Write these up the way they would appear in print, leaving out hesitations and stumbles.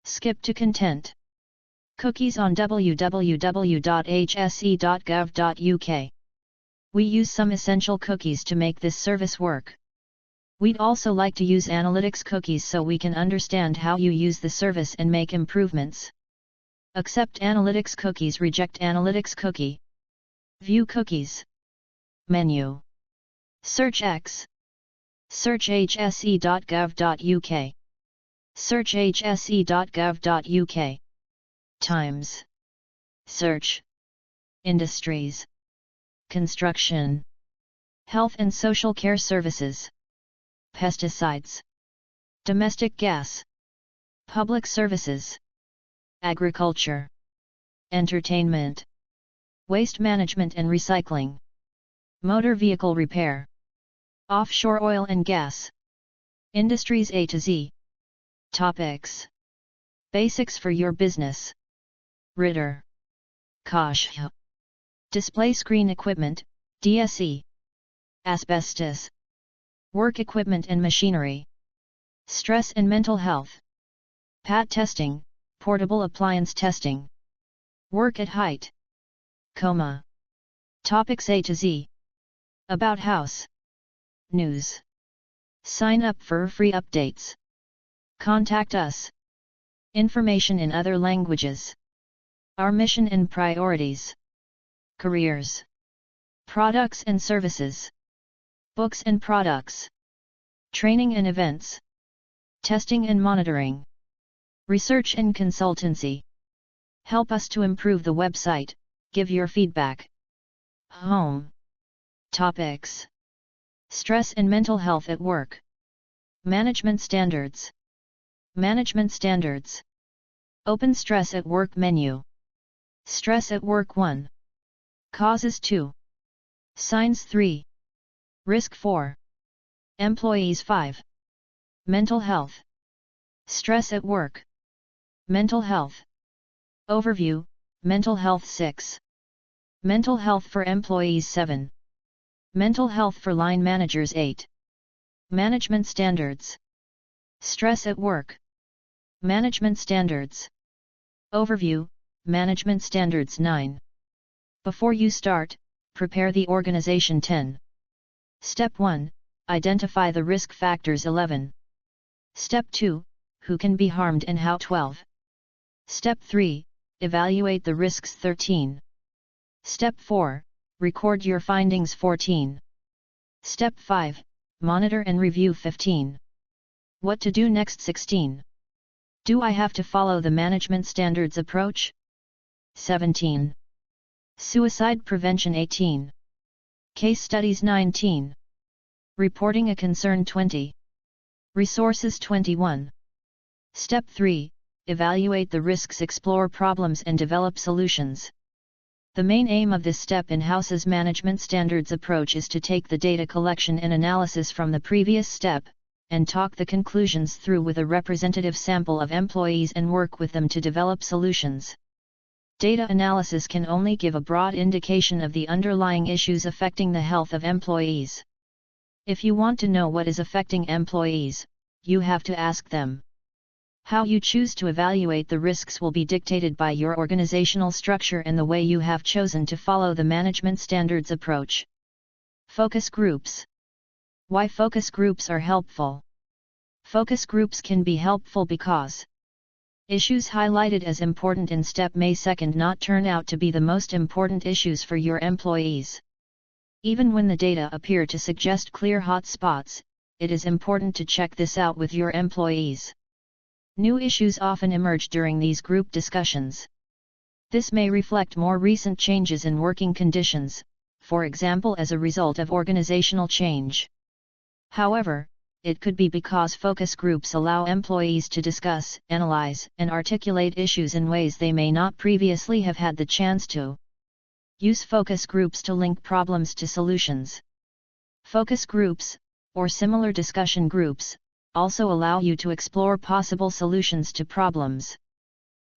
Skip to content. Cookies on www.hse.gov.uk. We use some essential cookies to make this service work. We'd also like to use analytics cookies so we can understand how you use the service and make improvements. Accept analytics cookies, reject analytics cookie. View cookies. Menu. Search X. Search hse.gov.uk. Search hse.gov.uk. Times. Search. Industries. Construction. Health and social care services. Pesticides. Domestic gas. Public services. Agriculture. Entertainment. Waste management and recycling. Motor vehicle repair. Offshore oil and gas. Industries A to Z. Topics. Basics for your business. Ritter. Kosh. Display screen equipment, DSE. Asbestos. Work equipment and machinery. Stress and mental health. PAT testing, portable appliance testing. Work at height. Coma. Topics A to Z. About house. News. Sign up for free updates. Contact us. Information in other languages. Our mission and priorities. Careers. Products and services. Books and products. Training and events. Testing and monitoring. Research and consultancy. Help us to improve the website, give your feedback. Home. Topics. Stress and mental health at work. Management standards. Management standards. Open stress at work menu. Stress at work 1. Causes 2. Signs 3. Risk 4. Employees 5. Mental health. Stress at work. Mental health. Overview, mental health 6. Mental health for employees 7. Mental health for line managers 8. Management standards. Stress at work. Management standards. Overview, management standards 9. Before you start, prepare the organization 10. Step 1, identify the risk factors 11. Step 2, who can be harmed and how 12. Step 3, evaluate the risks 13. Step 4, record your findings 14. Step 5, monitor and review 15. What to do next 16. Do I have to follow the management standards approach? 17. Suicide prevention 18. Case studies 19. Reporting a concern 20. Resources 21. Step 3, evaluate the risks, explore problems and develop solutions. The main aim of this step in House's management standards approach is to take the data collection and analysis from the previous step, and talk the conclusions through with a representative sample of employees and work with them to develop solutions. Data analysis can only give a broad indication of the underlying issues affecting the health of employees. If you want to know what is affecting employees, you have to ask them. How you choose to evaluate the risks will be dictated by your organizational structure and the way you have chosen to follow the management standards approach. Focus groups. Why focus groups are helpful? Focus groups can be helpful because issues highlighted as important in step may second not turn out to be the most important issues for your employees. Even when the data appear to suggest clear hot spots, it is important to check this out with your employees. New issues often emerge during these group discussions. This may reflect more recent changes in working conditions, for example as a result of organizational change. However, it could be because focus groups allow employees to discuss, analyze, and articulate issues in ways they may not previously have had the chance to. Use focus groups to link problems to solutions. Focus groups, or similar discussion groups, also allow you to explore possible solutions to problems.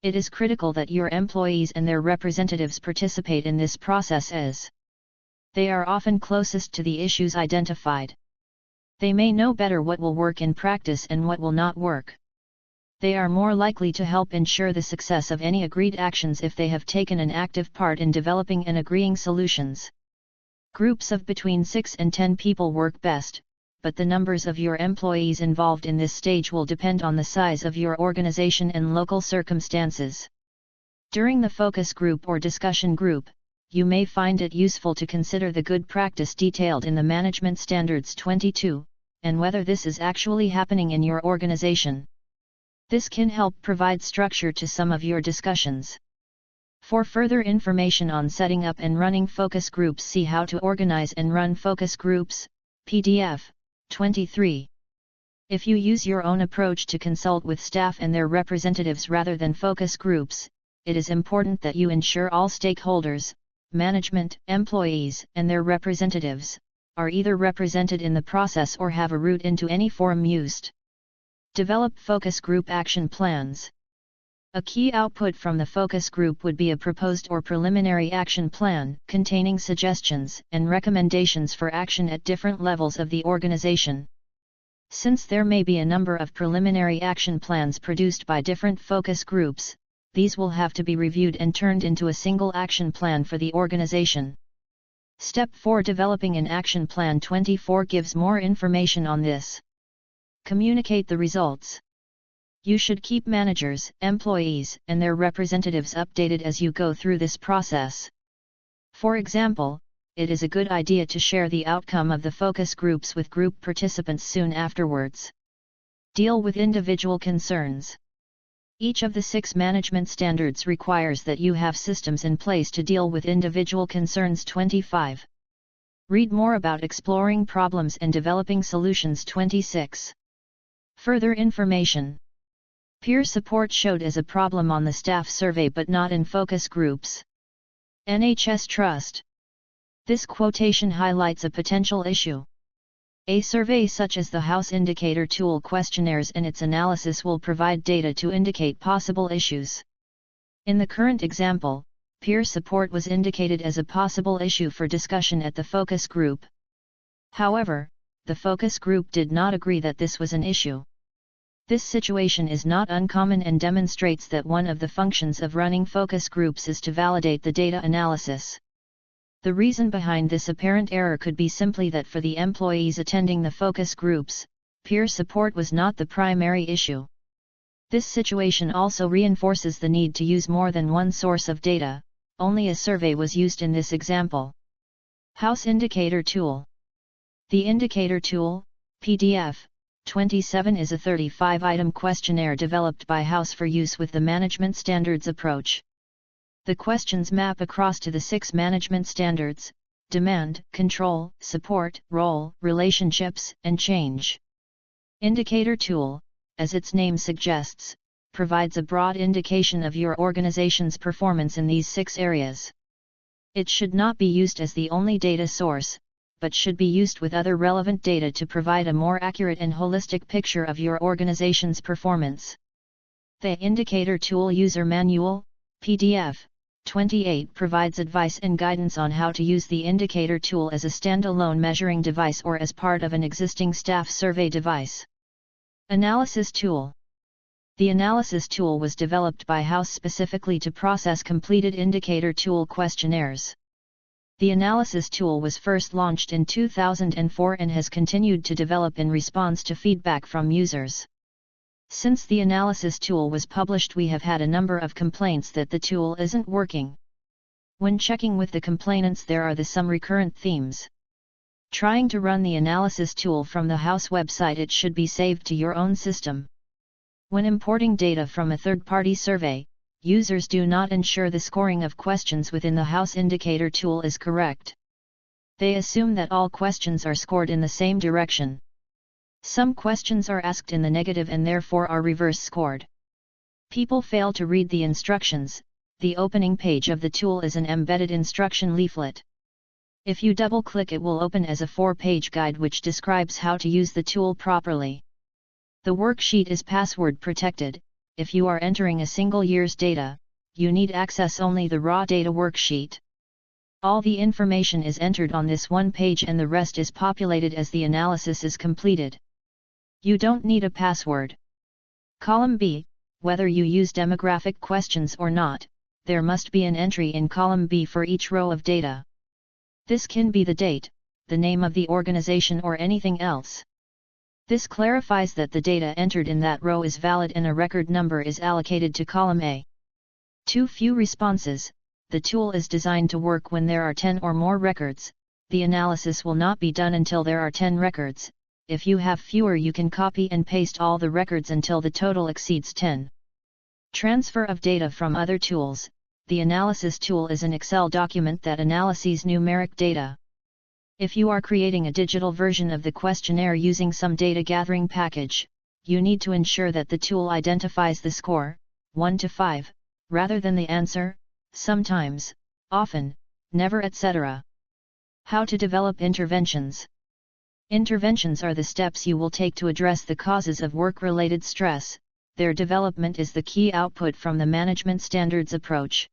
It is critical that your employees and their representatives participate in this process as they are often closest to the issues identified. They may know better what will work in practice and what will not work. They are more likely to help ensure the success of any agreed actions if they have taken an active part in developing and agreeing solutions. Groups of between 6 and 10 people work best, but the numbers of your employees involved in this stage will depend on the size of your organization and local circumstances. During the focus group or discussion group, you may find it useful to consider the good practice detailed in the Management Standards 22, and whether this is actually happening in your organization. This can help provide structure to some of your discussions. For further information on setting up and running focus groups, see How to Organize and Run Focus Groups, PDF 23. If you use your own approach to consult with staff and their representatives rather than focus groups, it is important that you ensure all stakeholders, management, employees, and their representatives, are either represented in the process or have a route into any forum used. Develop focus group action plans. A key output from the focus group would be a proposed or preliminary action plan, containing suggestions and recommendations for action at different levels of the organization. Since there may be a number of preliminary action plans produced by different focus groups, these will have to be reviewed and turned into a single action plan for the organization. Step 4: Developing an action plan. 24 gives more information on this. Communicate the results. You should keep managers, employees, and their representatives updated as you go through this process. For example, it is a good idea to share the outcome of the focus groups with group participants soon afterwards. Deal with individual concerns. Each of the 6 management standards requires that you have systems in place to deal with individual concerns. 25. Read more about exploring problems and developing solutions. 26. Further information. Peer support showed as a problem on the staff survey but not in focus groups. NHS Trust. This quotation highlights a potential issue. A survey such as the House Indicator Tool questionnaires and its analysis will provide data to indicate possible issues. In the current example, peer support was indicated as a possible issue for discussion at the focus group. However, the focus group did not agree that this was an issue. This situation is not uncommon and demonstrates that one of the functions of running focus groups is to validate the data analysis. The reason behind this apparent error could be simply that for the employees attending the focus groups, peer support was not the primary issue. This situation also reinforces the need to use more than one source of data. Only a survey was used in this example. House Indicator Tool. The Indicator Tool, PDF 27, is a 35-item questionnaire developed by House for use with the management standards approach. The questions map across to the 6 management standards: demand, control, support, role, relationships, and change. Indicator Tool, as its name suggests, provides a broad indication of your organization's performance in these 6 areas. It should not be used as the only data source, but should be used with other relevant data to provide a more accurate and holistic picture of your organization's performance. The Indicator Tool User Manual, PDF 28, provides advice and guidance on how to use the indicator tool as a standalone measuring device or as part of an existing staff survey device. Analysis Tool. The Analysis Tool was developed by House specifically to process completed indicator tool questionnaires. The Analysis Tool was first launched in 2004 and has continued to develop in response to feedback from users. Since the Analysis Tool was published, we have had a number of complaints that the tool isn't working. When checking with the complainants, there are some recurrent themes. Trying to run the Analysis Tool from the House website, it should be saved to your own system. When importing data from a third-party survey, users do not ensure the scoring of questions within the House Indicator Tool is correct. They assume that all questions are scored in the same direction. Some questions are asked in the negative and therefore are reverse scored. People fail to read the instructions. The opening page of the tool is an embedded instruction leaflet. If you double-click, it will open as a 4-page guide which describes how to use the tool properly. The worksheet is password protected. If you are entering a single year's data, you need access only the raw data worksheet. All the information is entered on this one page and the rest is populated as the analysis is completed. You don't need a password. Column B, whether you use demographic questions or not, there must be an entry in column B for each row of data. This can be the date, the name of the organization or anything else. This clarifies that the data entered in that row is valid and a record number is allocated to column A. Too few responses. The tool is designed to work when there are 10 or more records. The analysis will not be done until there are 10 records. If you have fewer, you can copy and paste all the records until the total exceeds 10. Transfer of data from other tools. The analysis tool is an Excel document that analyses numeric data. If you are creating a digital version of the questionnaire using some data gathering package, you need to ensure that the tool identifies the score, 1 to 5, rather than the answer, sometimes, often, never, etc. How to develop interventions. Interventions are the steps you will take to address the causes of work-related stress. Their development is the key output from the management standards approach.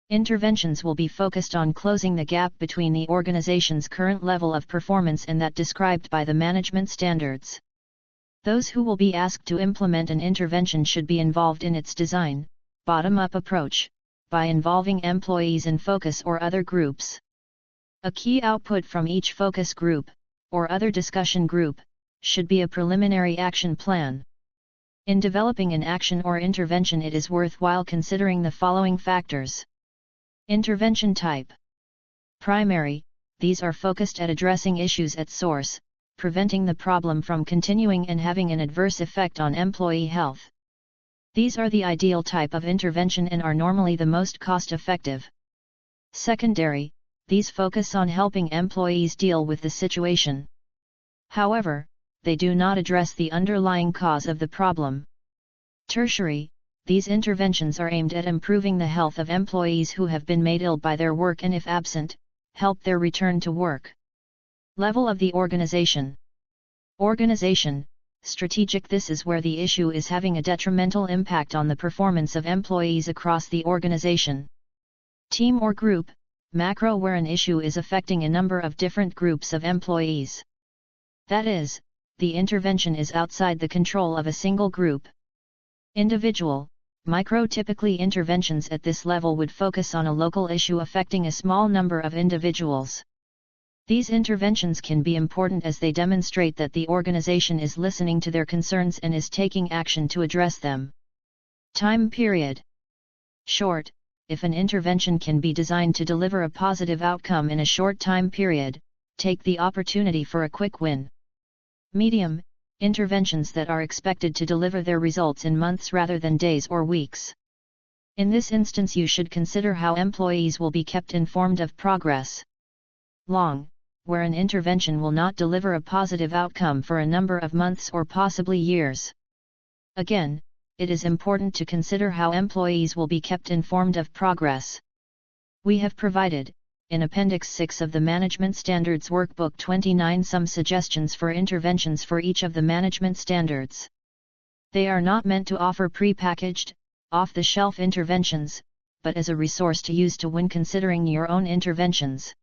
Interventions will be focused on closing the gap between the organization's current level of performance and that described by the management standards. Those who will be asked to implement an intervention should be involved in its design, bottom-up approach, by involving employees in focus or other groups. A key output from each focus group, or other discussion group, should be a preliminary action plan. In developing an action or intervention, it is worthwhile considering the following factors. Intervention type. Primary, these are focused at addressing issues at source, preventing the problem from continuing and having an adverse effect on employee health. These are the ideal type of intervention and are normally the most cost-effective. Secondary, these focus on helping employees deal with the situation. However, they do not address the underlying cause of the problem. Tertiary, these interventions are aimed at improving the health of employees who have been made ill by their work and, if absent, help their return to work. Level of the organization. Organization, strategic. This is where the issue is having a detrimental impact on the performance of employees across the organization. Team or group. Macro, where an issue is affecting a number of different groups of employees. That is, the intervention is outside the control of a single group. Individual. Micro, typically interventions at this level would focus on a local issue affecting a small number of individuals. These interventions can be important as they demonstrate that the organization is listening to their concerns and is taking action to address them. Time period. Short, if an intervention can be designed to deliver a positive outcome in a short time period, take the opportunity for a quick win. Medium, interventions that are expected to deliver their results in months rather than days or weeks. In this instance, you should consider how employees will be kept informed of progress. Long, where an intervention will not deliver a positive outcome for a number of months or possibly years. Again, it is important to consider how employees will be kept informed of progress. We have provided, in Appendix 6 of the Management Standards Workbook 29, some suggestions for interventions for each of the management standards. They are not meant to offer pre-packaged, off-the-shelf interventions, but as a resource to use when considering your own interventions.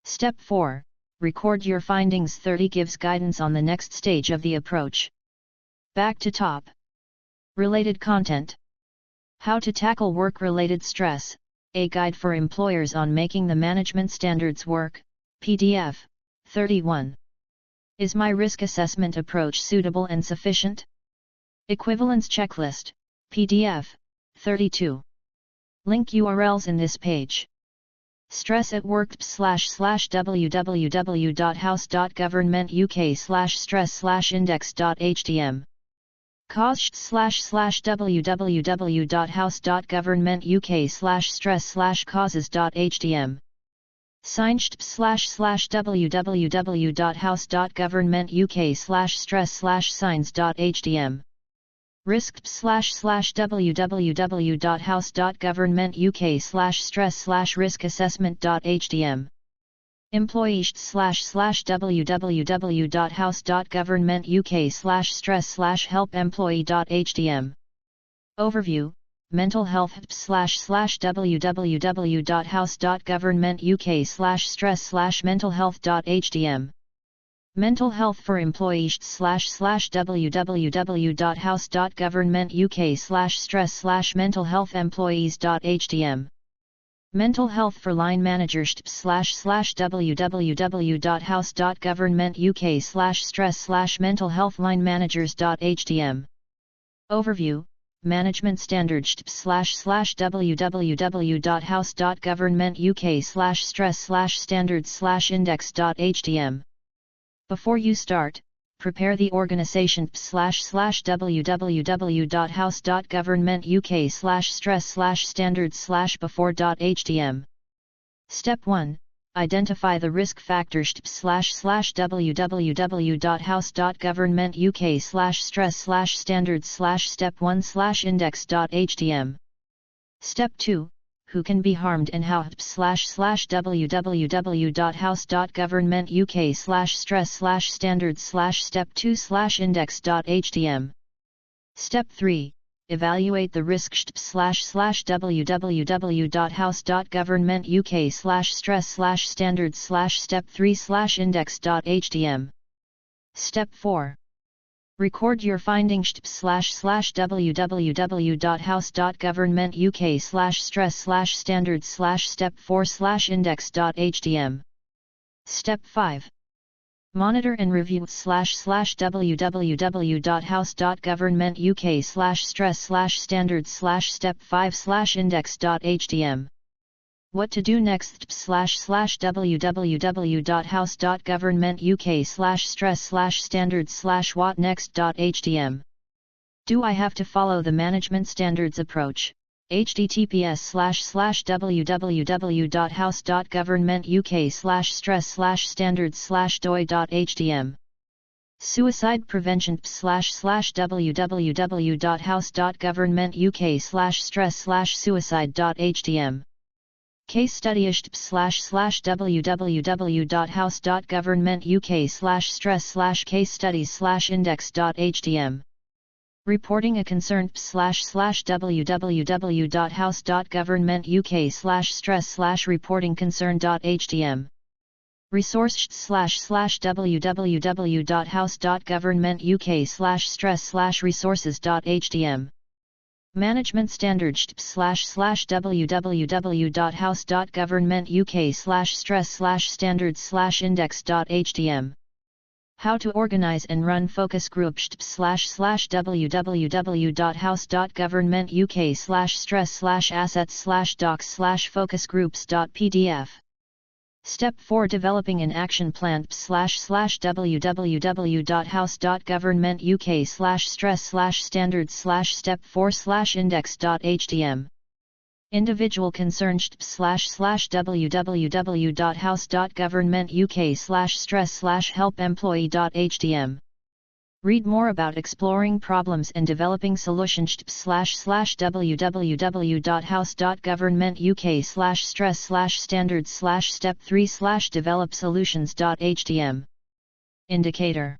Step 4. Record your findings. 30 gives guidance on the next stage of the approach. Back to top. Related content. How to tackle work-related stress. A Guide for Employers on Making the Management Standards Work, PDF, 31. Is my risk assessment approach suitable and sufficient? Equivalence Checklist, PDF, 32. Link URLs in this page. Stress at Work www.house.government.uk/stress/index.htm www.house.government.uk/stress/causes.htm Signed www.house.government.uk/stress/signs.htm Risk www.house.government.uk/stress/risk-assessment.htm Employee/www.house.government.uk/stress/help-employee.htm Overview, Mental Health www.house.government.uk/stress/mentalhealth.htm Mental health for employees www.house.government.uk/stress/mental health employees.htm. Mental health for line managers www.house.government.uk/stress/mental health line managers.htm. Overview, Management Standards www.house.government.uk/stress/standards/index.htm. Before you start, prepare the organization www.house.government.uk/stress/standards/before.htm. Step 1. Identify the risk factors www.house.government.uk/stress/standards/step 1/index.htm. Step 2. Who can be harmed and how www.house.government.uk/stress/standards/step 2/index.htm. Step 3. Evaluate the risks www.house.government.uk/stress/standards/step 3/index.htm. Step 4. Record your findings www.house.government.uk/stress/standards/step 4/index.htm. Step 5. Monitor and review www.house.government.uk/stress/standards/step 5/index.htm. What to do next www.house.government.uk/stress/standards/what next.htm. Do I have to follow the management standards approach? https://www.house.government.uk/stress/standards/doi.htm. Suicide prevention www.house.government.uk/stress/suicide.htm. Case study www.house.government.uk/stress/case studies/index.htm. Reporting a concern www.house.government.uk/stress/reporting concern.htm. Resource www.house.government.uk/stress/resources.htm. Management standards www.house.government.uk/stress/standards/index.htm. How to organize and run focus groups www.house.government.uk/stress/assets/docs/focus groups.pdf. Step 4. Developing an action plan www.house.government.uk/stress/standards/step 4/index.htm. Individual concerns www.house.government.uk/stress/help-employee.htm. Read more about exploring problems and developing solutions www.house.government.uk/stress/standards/step 3/develop solutions.htm. Indicator.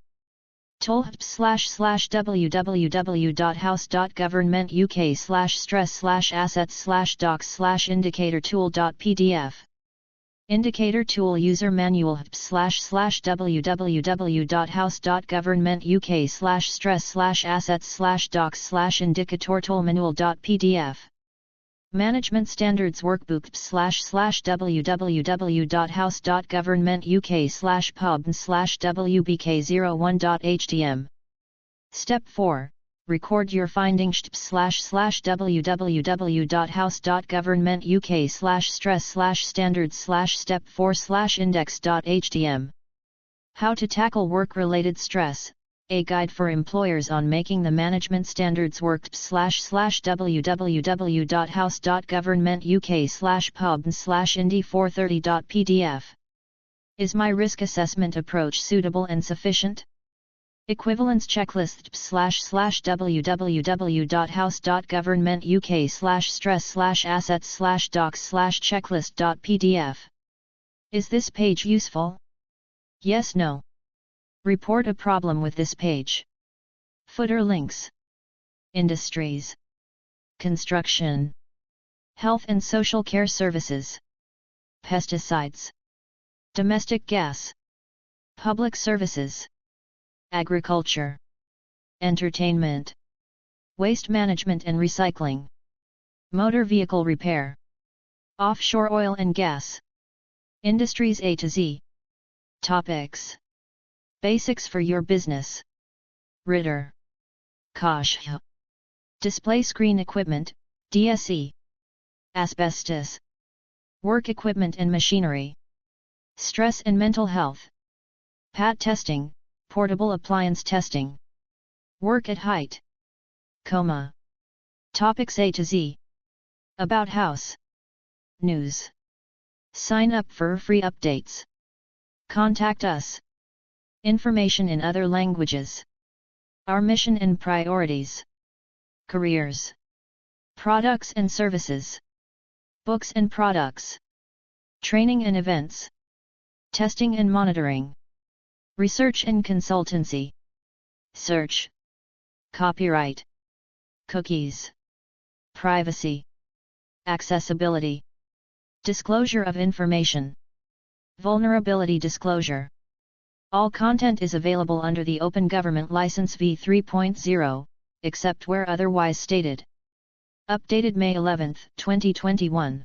Tool www.house.government.uk/stress/assets/docs/indicator tool.pdf. Indicator tool user manual www.house.government.uk/stress/assets/docs/indicator tool manual.pdf. Management Standards Workbook www.house.government.uk/pub/wbk01.htm. Step 4. Record your findings www.house.government.uk/stress/standards/step 4/index.htm. How to tackle work-related stress, a guide for employers on making the management standards work www.house.government.uk/pub/ind430.pdf. Is my risk assessment approach suitable and sufficient? Equivalence checklist www.house.government.uk/stress/assets/docs/checklist.pdf. Is this page useful? Yes, no. Report a problem with this page. Footer links. Industries. Construction. Health and social care services. Pesticides. Domestic gas. Public services, agriculture, entertainment, waste management and recycling, motor vehicle repair, offshore oil and gas, industries A to Z. Topics: Basics for your business. Ritter, Kosh, display screen equipment, DSE, asbestos, work equipment and machinery, stress and mental health, PAT testing, portable appliance testing, work at height, coma. Topics A to Z. About house, news. Sign up for free updates. Contact us. Information in other languages. Our mission and priorities. Careers, products and services, books and products, training and events, testing and monitoring, research and consultancy, search, copyright, cookies, privacy, accessibility, disclosure of information, vulnerability disclosure. All content is available under the Open Government License v 3.0, except where otherwise stated. Updated May 11, 2021.